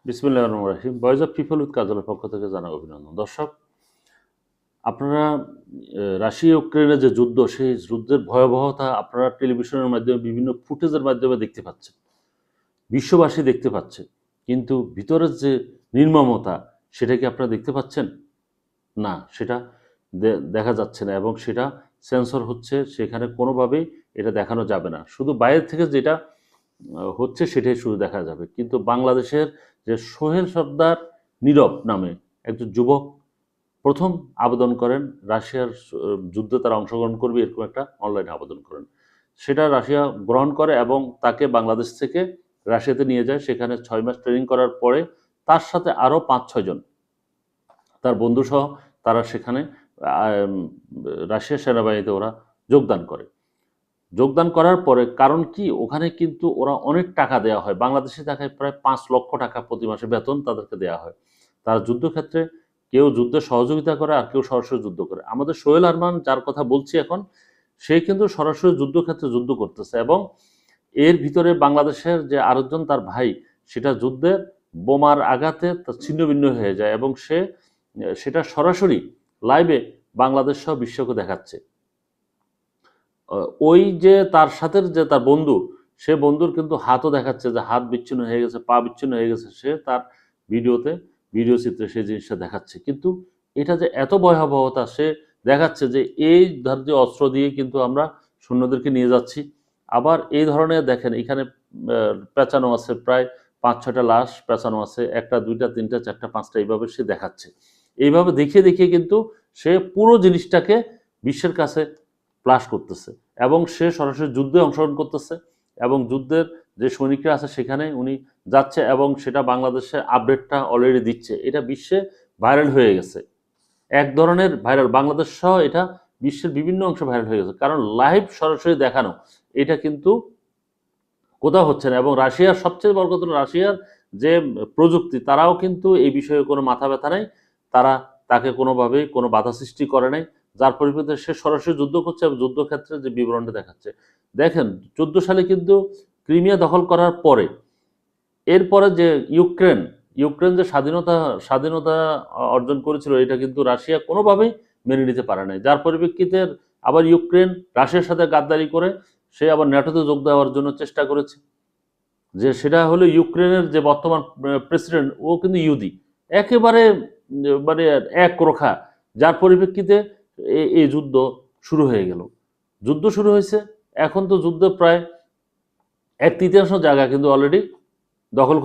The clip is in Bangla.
বিসমিল্লাহির রহমানির রহিম। ভয়েস অফ পিপল উইথ কাজলের পক্ষ থেকে জানাই অভিনন্দন। দর্শক, আপনারা রাশিয়া ইউক্রেনের যে যুদ্ধ, সেই যুদ্ধের ভয়াবহতা আপনারা টেলিভিশনের মাধ্যমে বিভিন্ন ফুটেজের মাধ্যমে দেখতে পাচ্ছেন, বিশ্ববাসী দেখতে পাচ্ছে। কিন্তু ভিতরের যে নির্মমতা, সেটা কি আপনারা দেখতে পাচ্ছেন? না, সেটা দেখা যাচ্ছে না এবং সেটা সেন্সর হচ্ছে। সেখানে কোনোভাবেই এটা দেখানো যাবে না। শুধু বাইরে থেকে যেটা হচ্ছে সেটাই শুধু দেখা যাবে। কিন্তু বাংলাদেশের যে সোহেল সর্দার নীরব নামে একজন যুবক প্রথম আবেদন করেন রাশিয়ার যুদ্ধে তারা অংশগ্রহণ করবে, এরকম একটা অনলাইনে আবেদন করেন। সেটা রাশিয়া গ্রহণ করে এবং তাকে বাংলাদেশ থেকে রাশিয়াতে নিয়ে যায়। সেখানে 6 মাস ট্রেনিং করার পরে তার সাথে আরও 5-6 জন তার বন্ধুসহ তারা সেখানে রাশিয়া সেনাবাহিনীতে ওরা যোগদান করে। যোগদান করার পরে কারণ কি, ওখানে কিন্তু ওরা অনেক টাকা দেওয়া হয়, বাংলাদেশি টাকায় প্রায় 5 লক্ষ টাকা প্রতি মাসে বেতন তাদেরকে দেওয়া হয়। তারা যুদ্ধক্ষেত্রে কেউ যুদ্ধে সহযোগিতা করে আর কেউ সরাসরি যুদ্ধ করে। আমাদের সোহেল আরমান যার কথা বলছি এখন, সে কিন্তু সরাসরি যুদ্ধক্ষেত্রে যুদ্ধ করতেছে এবং এর ভিতরে বাংলাদেশের যে আরেকজন তার ভাই, সেটা যুদ্ধের বোমার আঘাতে ছিন্নভিন্ন হয়ে যায় এবং সেটা সরাসরি লাইভে বাংলাদেশ সহ বিশ্বকে দেখাচ্ছে। ওই যে তার সাথে যে তার বন্ধু, সে বন্ধুর কিন্তু হাতও দেখাচ্ছে যে হাত বিচ্ছিন্ন হয়ে গেছে, পা বিচ্ছিন্ন হয়ে গেছে। সে তার ভিডিও চিত্রে সেই জিনিসটা দেখাচ্ছে। কিন্তু এটা যে এত ভয়াবহতা, সে দেখাচ্ছে যে এই ধার্য অস্ত্র দিয়ে কিন্তু আমরা সৈন্যদেরকে নিয়ে যাচ্ছি। আবার এই ধরনের দেখেন, এখানে পেঁচানো আছে প্রায় 5-6টা লাশ পেঁচানো আছে, 1টা 2টা 3টা 4টা 5টা, এইভাবে সে দেখাচ্ছে। এইভাবে দেখিয়ে দেখিয়ে কিন্তু সে পুরো জিনিসটাকে বিশ্বের কাছে প্লাস করতেছে এবং সে সরাসরি যুদ্ধে অংশগ্রহণ করতেছে এবং যুদ্ধের যে সৈনিকরা আছে সেখানে উনি যাচ্ছে এবং সেটা বাংলাদেশের আপডেটটা অলরেডি দিচ্ছে। এটা বিশ্বে ভাইরাল হয়ে গেছে, এক ধরনের ভাইরাল। বাংলাদেশ সহ এটা বিশ্বের বিভিন্ন অংশে ভাইরাল হয়ে গেছে, কারণ লাইভ সরাসরি দেখানো এটা কিন্তু কোথাও হচ্ছে না। এবং রাশিয়ার সবচেয়ে বড় কথা, রাশিয়ার যে প্রযুক্তি, তারাও কিন্তু এই বিষয়ে কোনো মাথা ব্যথা নেই। তারা তাকে কোনোভাবেই কোনো বাধা সৃষ্টি করে নাই, যার পরিপ্রেক্ষিতে সে সরাসরি যুদ্ধ করছে এবং যুদ্ধক্ষেত্রে যে বিবরণটা দেখাচ্ছে। দেখেন, 14 সালে কিন্তু ক্রিমিয়া দখল করার পরে, এরপরে যে ইউক্রেন যে স্বাধীনতা অর্জন করেছিল, এটা কিন্তু রাশিয়া কোনোভাবেই মেনে নিতে পারে নাই। যার পরিপ্রেক্ষিতে আবার ইউক্রেন রাশিয়ার সাথে গাদ্দারি করে সে আবার ন্যাটোতে যোগ দেওয়ার জন্য চেষ্টা করেছে। যে সেটা হলো ইউক্রেনের যে বর্তমান প্রেসিডেন্ট, ও কিন্তু ইহুদি, একেবারে মানে একরোখা। যার পরিপ্রেক্ষিতে এই যুদ্ধ শুরু হয়ে গেল। যুদ্ধ শুরু হয়েছে, এখন তো যুদ্ধ প্রায় 1/3 জায়গা কিন্তু অলরেডি দখল